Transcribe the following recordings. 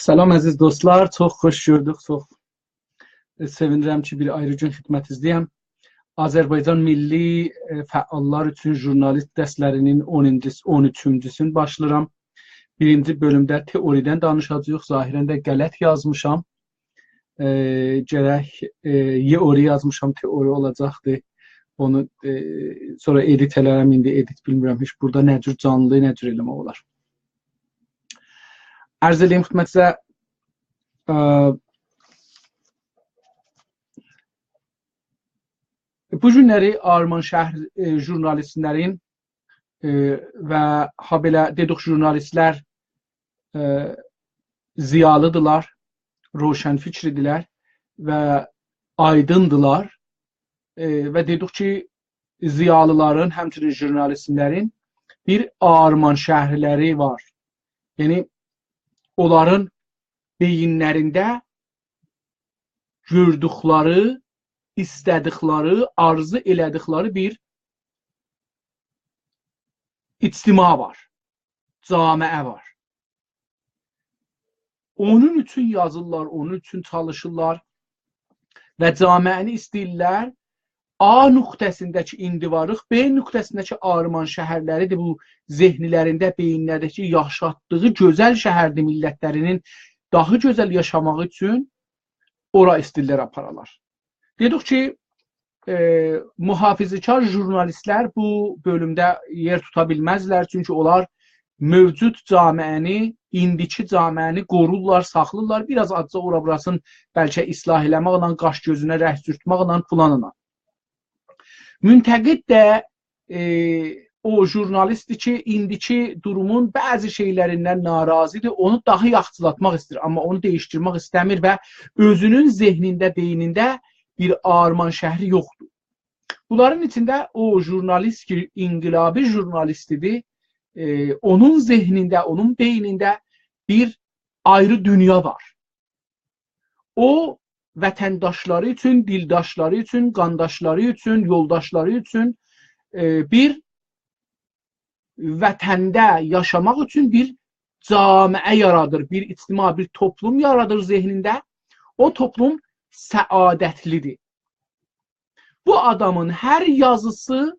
Salam əziz dostlar, çox xoş gördük, çox sevinirəm ki, bir ayrı gün xidmətinizliyəm. Azərbaycan Milli Fəallar üçün jurnalist dərslərinin 13-cüsünü başlayıram. Birinci bölümdə teoridən danışacağıq, zahirən də qələt yazmışam. Gərək yeori yazmışam, teori olacaqdır. Onu sonra edit elərəm, indi edit bilmirəm, heç burada nə cür canlı, nə cür eləmək olar. Ərz edeyim xidmətinizə, bu günləri Armanşəhər jurnalistlərin və habelə dedik jurnalistlər ziyalıdırlar, roşən fikridirlər və aydındılar və dedik ki, ziyalıların, həmçinin jurnalistlərin bir Armanşəhərləri var. Yəni, onların beyinlərində gördükləri, istədikləri, arzu elədikləri bir ictima var, camiə var. Onun üçün yazırlar, onun üçün çalışırlar və camiəni istəyirlər. A nöqtəsindəki indivarıq, B nöqtəsindəki Armanşəhərləridir bu zehnilərində, beyinlərdəki yaşatdığı gözəl şəhərli millətlərinin daha gözəl yaşamağı üçün ora istəyirlər aparalar. Dedik ki, mühafizəkar jurnalistlər bu bölümdə yer tuta bilməzlər, çünki onlar mövcud camiəni, indiki camiəni qorurlar, saxlırlar, biraz azca ora-burasını bəlkə islah eləməklə, qaş gözünə rəh sürtməklə, filanla. Müntəqid də o jurnalistdir ki, indiki durumun bəzi şeylərindən narazıdır, onu daha yaxşılatmaq istəyir, amma onu dəyişdirmək istəmir və özünün zehnində, beynində bir Armanşəhəri yoxdur. Bunların içində o jurnalist ki, inqilabi jurnalistidir, onun zehnində, onun beynində bir ayrı dünya var. O, vətəndaşları üçün, dildaşları üçün, qandaşları üçün, yoldaşları üçün bir vətəndə yaşamaq üçün bir camiə yaradır, bir ictima, bir toplum yaradır zehnində. O toplum səadətlidir. Bu adamın hər yazısı,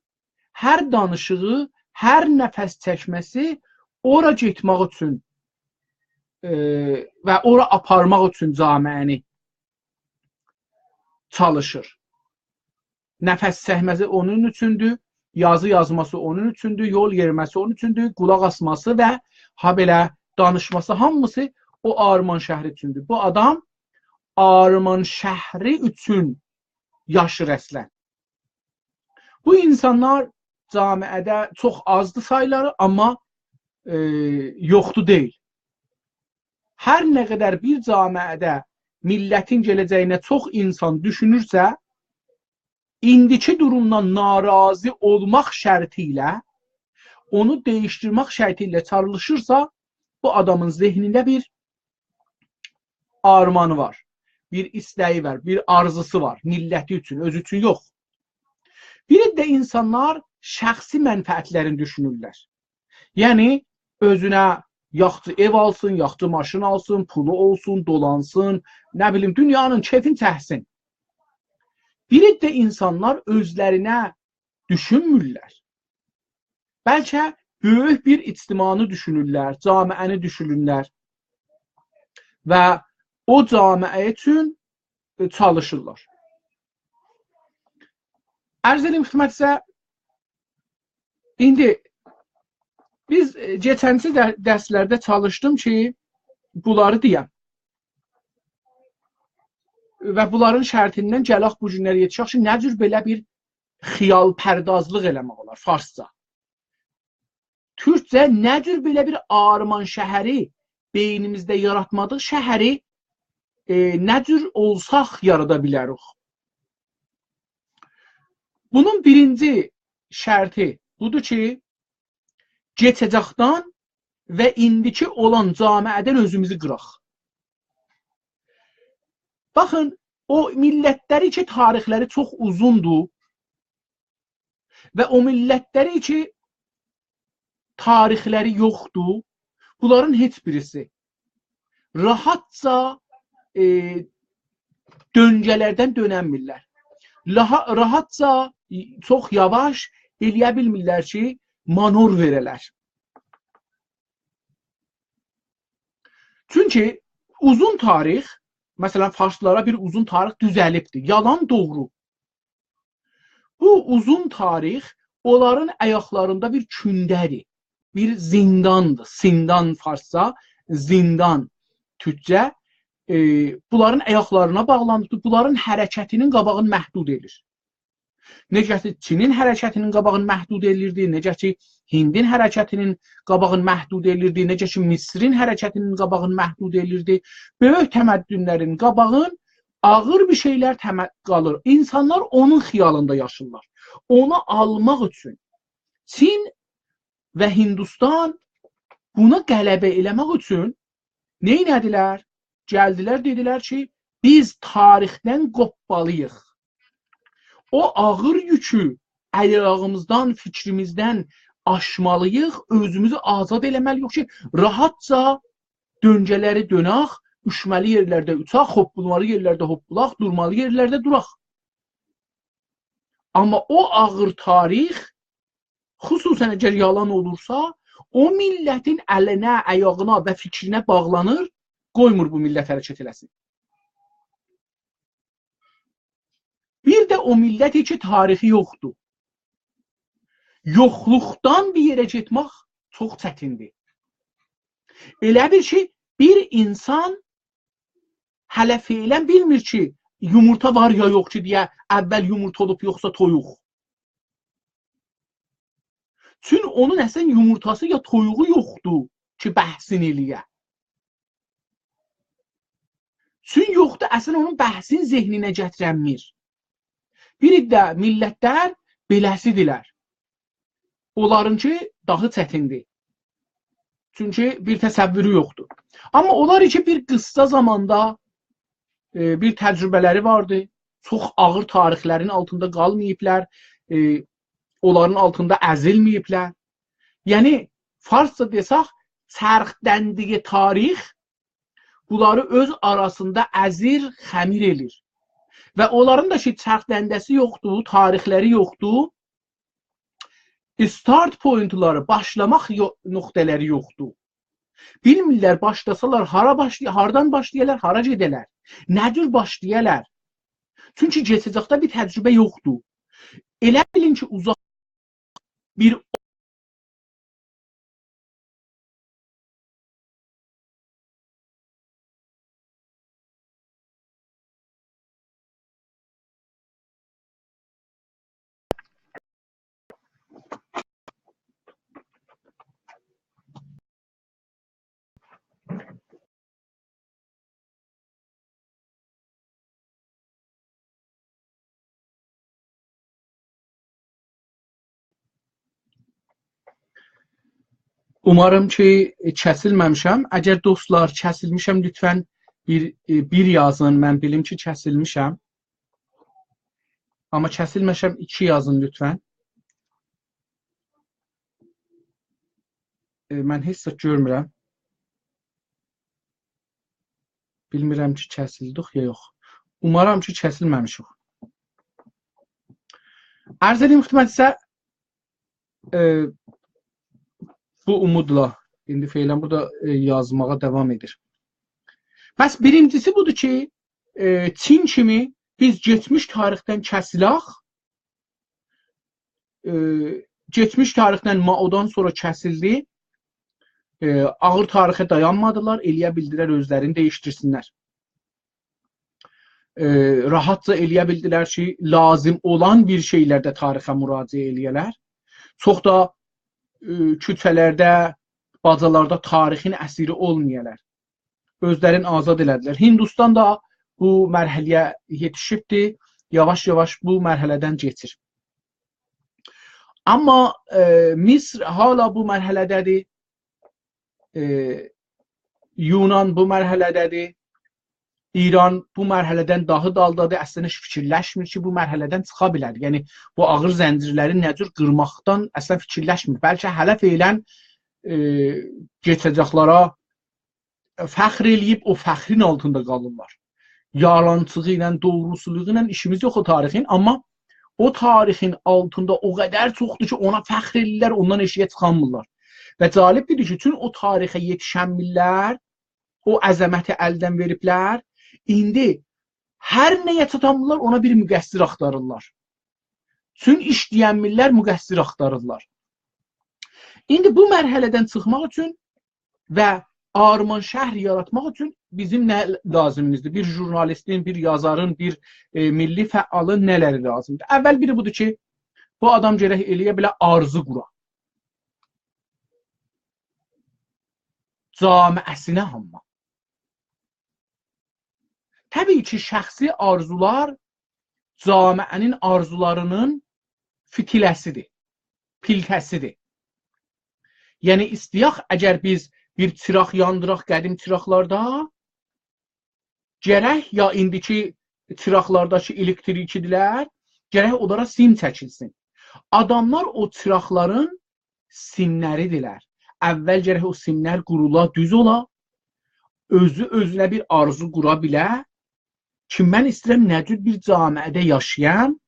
hər danışığı, hər nəfəs çəkməsi ora getmək üçün və ora aparmaq üçün camiəni çalışır. Nəfəs çəkməsi onun üçündür, yazı yazması onun üçündür, yol yerməsi onun üçündür, qulaq asması və habelə danışması hamısı o Armanşəhəri üçündür. Bu adam Armanşəhəri üçün yaşır əslən. Bu insanlar camiədə çox azdır sayları, amma yoxdur deyil. Hər nə qədər bir camiədə millətin gələcəyinə çox insan düşünürsə, indiki durumdan narazı olmaq şərti ilə, onu dəyişdirmək şərti ilə çalışırsa, bu adamın zehnində bir armanı var, bir istəyi var, bir arzusu var, milləti üçün, özü üçün yox. Bir də insanlar şəxsi mənfəətlərini düşünürlər. Yəni, özünə yaxçı ev alsın, yaxçı maşın alsın, pulu olsun, dolansın, nə bilim, dünyanın keyfini çəksin. Bir də insanlar özlərinə düşünmürlər. Bəlkə böyük bir ictimanı düşünürlər, camiəni düşünürlər və o camiə üçün çalışırlar. Ərz edeyim xidmətinizə, indi biz keçənci dərslərdə çalışdım ki, bunları deyəm. Və bunların şərtindən gələk bu günləri yetişək ki, nə cür belə bir xiyal pərdazlıq eləmək olar, farsca. Türkcə nə cür belə bir Armanşəhəri beynimizdə yaratmadıq şəhəri nə cür olsaq yarada bilərik. Bunun birinci şərti budur ki, keçəcəkdən və indiki olan camiədən özümüzü qıraq. Baxın, o millətləri ki, tarixləri çox uzundur və o millətləri ki, tarixləri yoxdur, bunların heç birisi rahatca döngələrdən dönənmirlər. Rahatca, çox yavaş eləyə bilmirlər ki, manor verələr. Çünki uzun tarix, məsələn, farslara bir uzun tarix düzəlibdir. Yalan doğru. Bu uzun tarix onların ayaqlarında bir kündədir. Bir zindandır. Sindan farsça, zindan türkcə. Bunların ayaqlarına bağlanıbdır. Bunların hərəkətinin qabağını məhdud edir. Necə ki, Çinin hərəkətinin qabağını məhdud edilirdi, necə ki, Hindin hərəkətinin qabağını məhdud edilirdi, necə ki, Misrin hərəkətinin qabağını məhdud edilirdi. Böyük təməddünlərin qabağın ağır bir şeylər qalır. İnsanlar onun xiyalında yaşırlar. Onu almaq üçün Çin və Hindistan buna qələbə eləmək üçün nə etdilər? Gəldilər, dedilər ki, biz tarixdən qopmalıyıq. O ağır yükü ayağımızdan, fikrimizdən aşmalıyıq, özümüzü azad eləməliyik ki, rahatca döngələri dönək, üşməli yerlərdə uçaq, hoppulmalı yerlərdə hoppulaq, durmalı yerlərdə duraq. Amma o ağır tarix, xüsusən əgər yalan olursa, o millətin əlinə, ayağına və fikrinə bağlanır, qoymur bu millət hərəkət eləsin. Bir də o millət ki, tarixi yoxdur. Yoxluqdan bir yerə getmək çox çətindir. Elə bir ki, bir insan hələ feylən bilmir ki, yumurta var ya yox ki, deyə əvvəl yumurta olub yoxsa toyuq. Çünki onun əslən yumurtası ya toyuğu yoxdur ki, bəhsin eləyə. Çünki yoxdur, əslən onun bəhsin zehninə gətirənmir. Bir də millətlər beləsidirlər. Onlarınki daha çətindir. Çünki bir təsəvvürü yoxdur. Amma onlar ki, bir qısa zamanda bir təcrübələri vardı. Çox ağır tarixlərin altında qalmayıblar. Onların altında əzilməyiblər. Yəni, farsça desək, çərxdəndiyi tarix bunları öz arasında əzir, xəmir elir. Və onların da ki, çərxdəndəsi yoxdur, tarixləri yoxdur, start pointları, başlamaq nöqtələri yoxdur. Bilmirlər, başlasalar, hardan başlayarlar, hara gedələr, nə cür başlayarlar. Çünki keçəcəkdə bir təcrübə yoxdur. Elə bilin ki, uzaq bir umarım ki, kəsilməmişəm. Əgər dostlar kəsilmişəm, lütfən bir yazın. Mən bilim ki, kəsilmişəm. Amma kəsilməmişəm, 2 yazın lütfən. Mən heç də görmürəm. Bilmirəm ki, kəsildik ya yox. Umarım ki, kəsilməmişik. Ərz edeyim xidmətinizə, bu umudla, indi feylən burada yazmağa devam edir. Bəs birincisi budur ki, Çin kimi biz geçmiş tarixdən kəsilək, geçmiş tarixdən Mao'dan sonra kəsildi, ağır tarixə dayanmadılar, eləyə bildilər özlərini değiştirsinlər. Rahatca eləyə bildilər ki, lazım olan bir şeylərdə tarixə müraciə eləyələr. Çox da küçələrdə, bacalarda tarixin əsiri olmayalar. Özlərini azad elədilər. Hindistan da bu mərhələyə yetişibdir. Yavaş-yavaş bu mərhələdən geçir. Amma Misr hala bu mərhələdədir. Yunan bu mərhələdədir. İran bu mərhələdən daha daldadır. Əslində fikirləşmir ki, bu mərhələdən çıxa bilər. Yəni, bu ağır zəncirləri nə cür qırmaqdan əslən fikirləşmir. Bəlkə hələ feylən keçəcəklara fəxr eləyib o fəxrin altında qalırlar. Yalançılığı ilə, doğrusuluğu ilə işimiz yox o tarixin, amma o tarixin altında o qədər çoxdur ki, ona fəxr edirlər, ondan eşiyə çıxanmırlar. Və cəlibdir ki, bütün o tarixə yetişənmirlər, o əzəməti əldən veriblər, indi hər nəyə çatanmırlar, ona bir müqəssir axtarırlar. Bütün işləyənmirlər müqəssir axtarırlar. İndi bu mərhələdən çıxmaq üçün və arman şəhər yaratmaq üçün bizim nə lazımdır? Bir jurnalistin, bir yazarın, bir milli fəalın nələri lazımdır? Əvvəl biri budur ki, bu adam gərək eləyə belə arzu qura. Camiəsinə hamma. Təbii ki, şəxsi arzular camiənin arzularının fitiləsidir, piltəsidir. Yəni, istəyək, əgər biz bir çıraq yandıraq qədim çıraqlarda, gərək ya indiki çıraqlardakı elektrikidirlər, gərək onlara sim çəkilsin. Adamlar o çıraqların simləridirlər. Əvvəl gərək o simlər qurula, düz ola, özünə bir arzu qura bilə ki, mən istəyirəm nə cür bir camiədə yaşayam,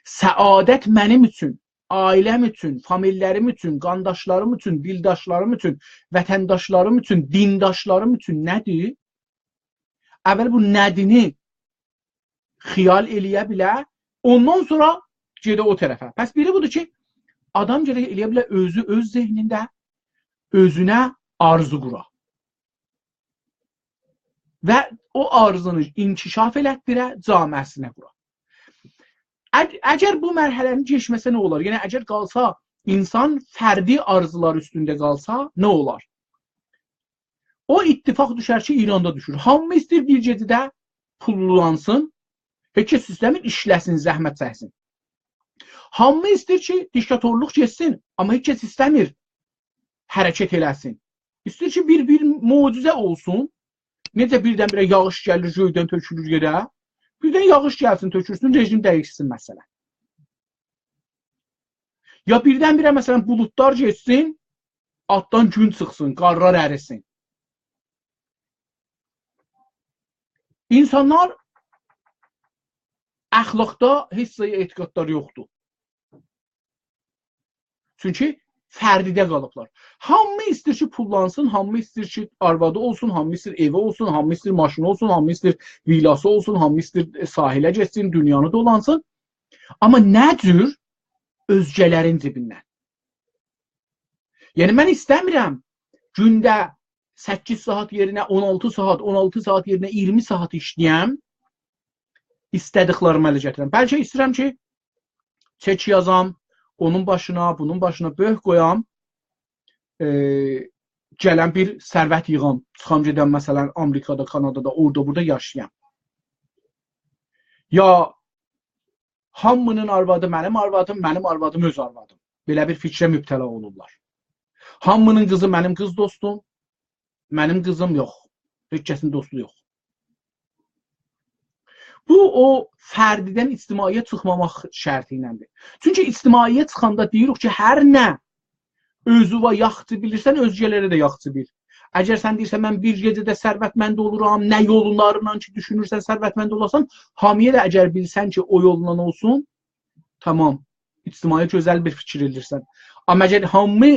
səadət mənim üçün, ailəm üçün, famillərim üçün, qandaşlarım üçün, dildaşlarım üçün, vətəndaşlarım üçün, dindaşlarım üçün nədir? Əvvəl bu nədini xiyal eləyə bilə, ondan sonra gedə o tərəfə. Bəs biri budur ki, adam gərək eləyə bilə özü öz zehnində özünə arzu qura. Və o arzunu inkişaf elətdirə, camiəsinə qura. Əgər bu mərhələnin keçməsə nə olar? Yəni, əgər qalsa, insan fərdi arzular üstündə qalsa, nə olar? O ittifaq düşər ki, İranda düşür. Hamı istəyir bir gecədə pullulansın, heç kəs istəmir, işləsin, zəhmət çəksin. Hamı istəyir ki, diktatorluq geçsin, amma heç kəs istəmir, hərəkət eləsin. İstəyir ki, bir mucizə olsun, necə birdən-birə yağış gəlir, göydən tökülür yerə, birdən yağış gəlsin, tökürsün, rejim dəyişsin məsələn. Ya birdən-birə məsələn buludlar geçsin, altdan gün çıxsın, qarlar ərisin. İnsanlar əxlaqda heç sayı etiqadlar yoxdur. Çünki fərdidə qalıblar. Hamı istəyir ki, pullansın, hamı istəyir ki, arvadı olsun, hamı istəyir evi olsun, hamı istəyir maşını olsun, hamı istəyir vilası olsun, hamı istəyir sahilə geçsin, dünyanı dolansın. Amma nə cür? Özgələrin cibindən. Yəni, mən istəmirəm gündə 8 saat yerinə 16 saat, 16 saat yerinə 20 saat işləyəm, istədiklərimi ələ gətirəm. Bəlkə istəyirəm ki, çək yazam, onun başına, bunun başına böyük qoyam, gələn bir sərvət yığam, çıxam gedəm məsələn Amerikada, Kanadada, orada, burada yaşayam. Ya hamının arvadı mənim arvadım, mənim arvadım öz arvadım. Belə bir fikrə mübtəla olurlar. Hamının qızı mənim qız dostum, mənim qızım yox. Heç kəsin dostu yox. Bu, o fərdidən ictimaiyə çıxmamaq şərti iləndir. Çünki ictimaiyə çıxanda deyirik ki, hər nə özüva yaxçı bilirsən, özgələrə də yaxçı bil. Əgər sən deyirsən, mən bir gecədə sərvətmənd oluram, nə yollarından ki, düşünürsən, sərvətmənd olasan, hamiyə də əgər bilsən ki, o yolundan olsun, tamam, ictimaiyə gözəl bir fikir edirsən. Amma əgər hamı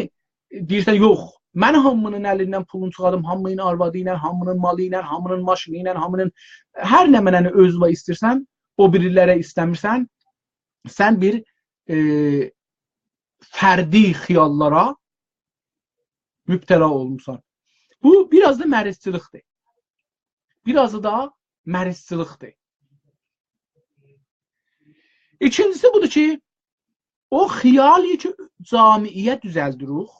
deyirsən, yox, mən hamının əlindən pulunu çıxadım, hamının arvadı ilə, hamının malı ilə, hamının maşını ilə, hamının hər nə mənəni özüva istəyirsən, o birilərə istəmirsən, sən bir fərdi xiyallara mübtəla olmuşsan. Bu, biraz da mərizçilikdir. Biraz da mərizçilikdir. İkincisi budur ki, o xiyali ki, camiyə düzəldirik,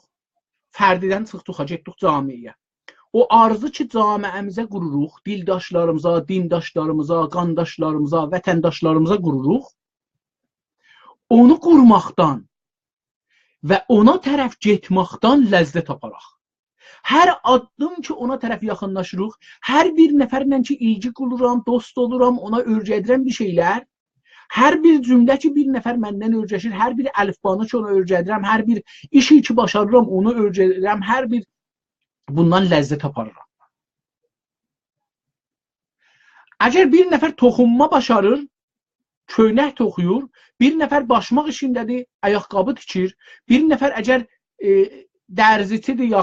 fərdidən çıxdıq, getdik camiyə. O arzu ki, camiəmizə qururuq, dildaşlarımıza, dindaşlarımıza, qandaşlarımıza, vətəndaşlarımıza qururuq. Onu qurmaqdan və ona tərəf getməkdən ləzzət aparaq. Hər addım ki, ona tərəf yaxınlaşırıq, hər bir nəfərlə ki, ilgi quluram, dost oluram, ona öyrədirəm bir şeylər, hər bir cümlə ki, bir nəfər məndən öyrəşir, hər bir əlifbanı ki, ona öyrədirəm, hər bir işi ki, başarıram, onu öyrədirəm, hər bir bundan ləzzət aparıram. Əgər bir nəfər toxunma başarır, köynək toxuyur, bir nəfər başmaq işindədir, ayaqqabı tikir, bir nəfər əgər dərzicidir ya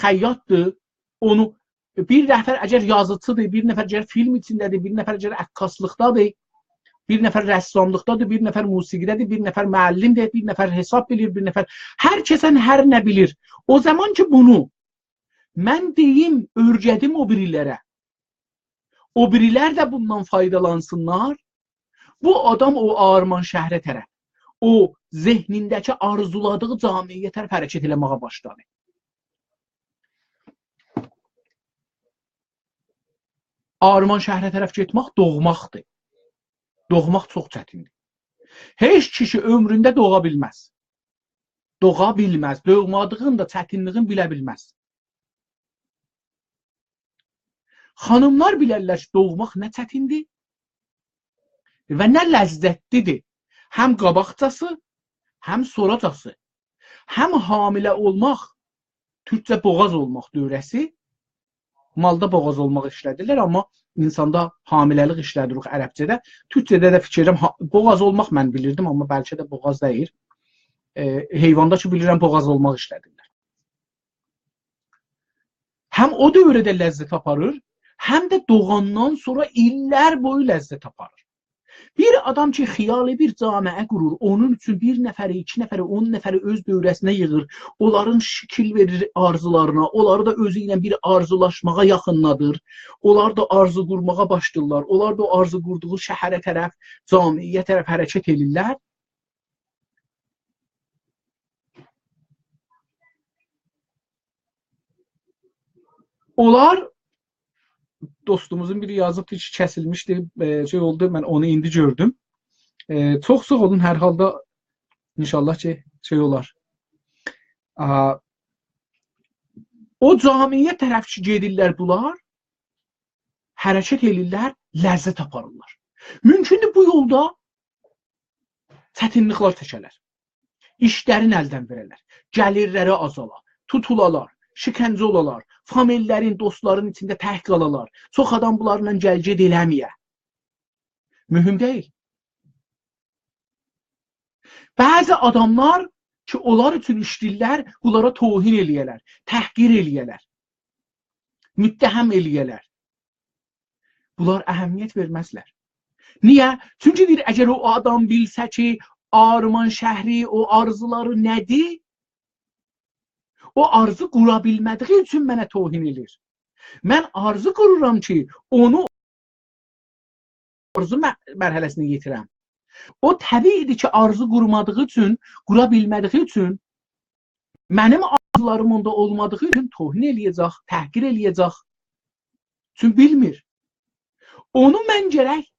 xəyyatdır, onu bir nəfər əgər yazıcıdır, bir nəfər əgər film içindədir, bir nəfər əgər əkkaslıqdadır, bir nəfər rəssamlıqdadır, bir nəfər musiqidədir, bir nəfər müəllimdir, bir nəfər hesab bilir, bir nəfər hər kəsən hər nə bilir. O zaman ki bunu mən deyim, örgədim o birilərə, o birilər də bundan faydalansınlar, bu adam o Arman şəhərə tərəf, o zehnindəki arzuladığı camiyə tərəf hərəkət eləməyə başladı. Arman şəhərə tərəf getmək doğmaqdır. Doğmaq çox çətindir. Heç kişi ömründə doğa bilməz. Doğa bilməz. Doğmadığın da çətinliğin bilə bilməz. Xanımlar bilərlər ki, doğmaq nə çətindir və nə ləzzətlidir. Həm qabaqcası, həm sonracası. Həm hamilə olmaq, türkcə boğaz olmaq dövrəsi, malda boğaz olmaq işlədirlər, amma insanda hamiləlik işlədirik ərəbcədə. Türkcədə də fikirəm, boğaz olmaq mən bilirdim, amma bəlkə də boğaz deyil. Heyvanda ki, bilirəm, boğaz olmaq işlədirlər. Həm o dövrədə ləzzət aparır, həm də doğandan sonra illər boyu ləzzət aparır. Bir adam ki, xiyali bir camiə qurur, onun üçün bir nəfəri, 2 nəfəri, 10 nəfəri öz dövrəsinə yığır, onların şəkil verir arzularına, onları da özü ilə bir arzulaşmağa yaxınladır, onlar da arzu qurmağa başlayırlar, onlar da o arzu qurduğu şəhərə tərəf, camiyə tərəf hərəkət edirlər. Onlar dostumuzun biri yazıbdı ki, kəsilmişdi, şey oldu, mən onu indi gördüm. Çox sağ olun, hər halda inşallah ki, şey olar. O camiyə tərəf ki, gedirlər bunlar, hərəkət edirlər, ləzzət aparırlar. Mümkündür bu yolda çətinliklər çəkələr, işlərin əldən verələr, gəlirləri azalar, tutulalar, şikəncə olalar, famillərin, dostların içində tək qalalar, çox adam bunlarla gəlged eləməyə. Mühüm deyil. Bəzi adamlar ki, onlar üçün işləyirlər, bunlara tohin eləyələr, təhqir eləyələr, müttəhəm eləyələr. Bunlar əhəmiyyət verməzlər. Niyə? Çünki deyir, əgər o adam bilsə ki, Arman şəhri, o arzuları nədir? O arzu qura bilmədiyi üçün mənə tohin edir. Mən arzu qururam ki, onu arzu mərhələsinə yetirəm. O təbiidir ki, arzu qurmadığı üçün, qura bilmədiyi üçün, mənim arzularım onda olmadığı üçün tohin eləyəcək, təhqir eləyəcək. Çünki bilmir. Onu mən gərək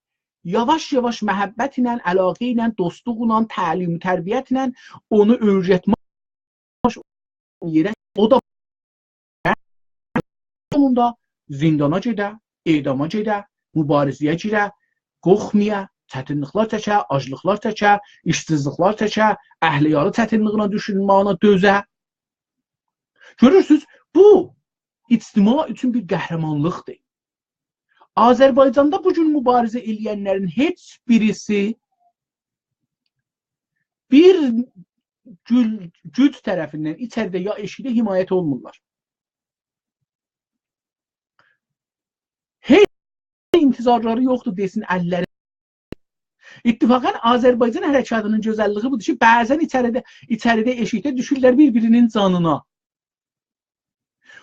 yavaş-yavaş məhəbbət ilə, əlaqə ilə, dostluq ilə, təlim, tərbiyyət ilə onu öyrətmək yerə, o da sonunda zindana gedə, edama gedə, mübarizəyə girə, qorxmaya, çətinliklər çəkə, aclıqlar çəkə, işsizliklər çəkə, əhliyalı çətinliyinə düşülməyinə dözə. Görürsünüz, bu ictima üçün bir qəhrəmanlıqdır. Azərbaycanda bugün mübarizə eləyənlərin heç birisi bir güc tərəfindən içəridə ya eşidə himayət olmurlar. Heç intizarları yoxdur desin əlləri. İttifaqən Azərbaycan hərəkatının gözəlliyi budur ki, bəzən içəridə eşikdə düşürlər bir-birinin canına.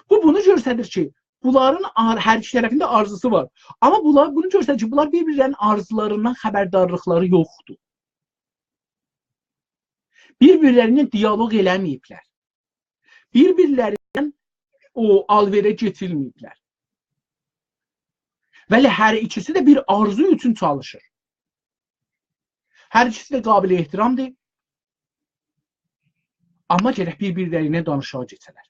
Bu bunu göstərir ki, bunların hər iki tərəfində arzusu var. Amma bunu göstərir ki, bunlar bir-birlərinin arzularından xəbərdarlıqları yoxdur. Bir-birlərindən diyaloq eləməyiblər. Bir-birlərindən o alverə getirilməyiblər. Vəli hər ikisi də bir arzu üçün çalışır. Hər ikisi də qabil ehtiramdır. Amma gərək bir-birlərinə danışağa keçələr.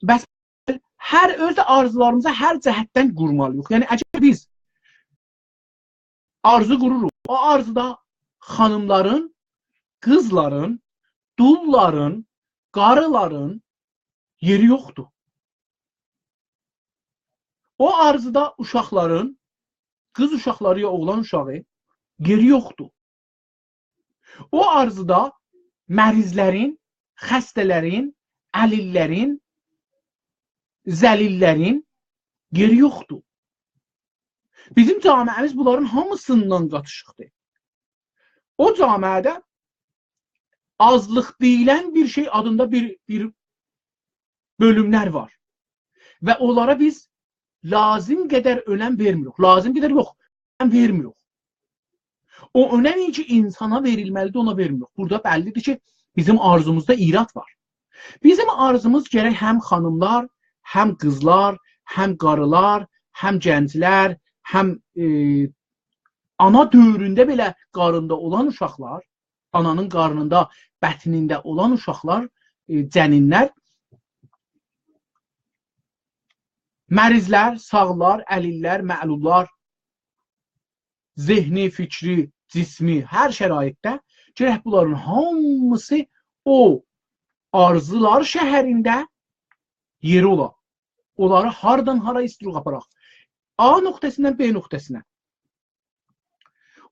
Bəs hər öz arzularımıza hər cəhətdən qurmalıyıq. Yəni, əgər biz arzu qururuq, o arzuda xanımların, qızların, dulların, qarıların yeri yoxdur. O arzuda uşaqların, qız uşaqları ya oğlan uşağı yeri yoxdur. O arzuda mərizlərin, xəstələrin, əlillərin, zəlillərin yeri yoxdur. Bizim camiəmiz bunların hamısından qatışıqdır. O camiədə azlıq deyilən bir şey adında bir bölümlər var. Və onlara biz lazım qədər önəm vermirik. Lazım qədər yox, önəm vermirik. O önəm ki insana verilməlidir, ona vermirik. Burada bəllidir ki, bizim arzumuzda irad var. Bizim arzumuz gərək həm xanımlar, həm qızlar, həm qarılar, həm gənclər, həm ana dövründə belə qarında olan uşaqlar, ananın qarnında, bətnində olan uşaqlar, cəninlər, mərizlər, sağlar, əlillər, məlullar, zehni, fikri, cismi, hər şəraitdə gərək bunların hamısı o arzular şəhərində yeri ola. Onları hardan hara istirik aparaq. A nöqtəsindən B nöqtəsinə.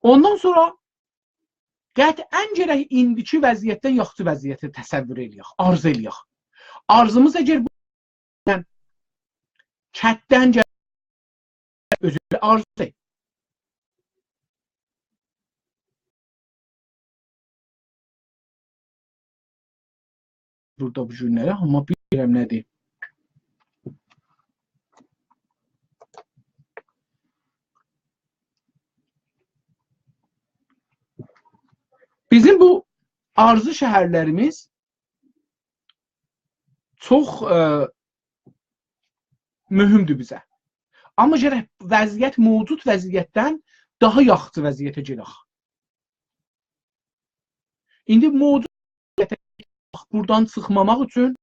Ondan sonra qətiən gərək indiki vəziyyətdən yaxşı vəziyyəti təsəvvür eləyək, arzu eləyək. Arzumuz əgər bu kətdən gələk, özü arzu. Burada bu cümlələr, amma bilmirəm nədir. Bizim bu arzu şəhərlərimiz çox mühümdür bizə. Amma gərək vəziyyət mövcud vəziyyətdən daha yaxşı vəziyyətə gedək. İndi mövcud vəziyyətə buradan çıxmamaq üçün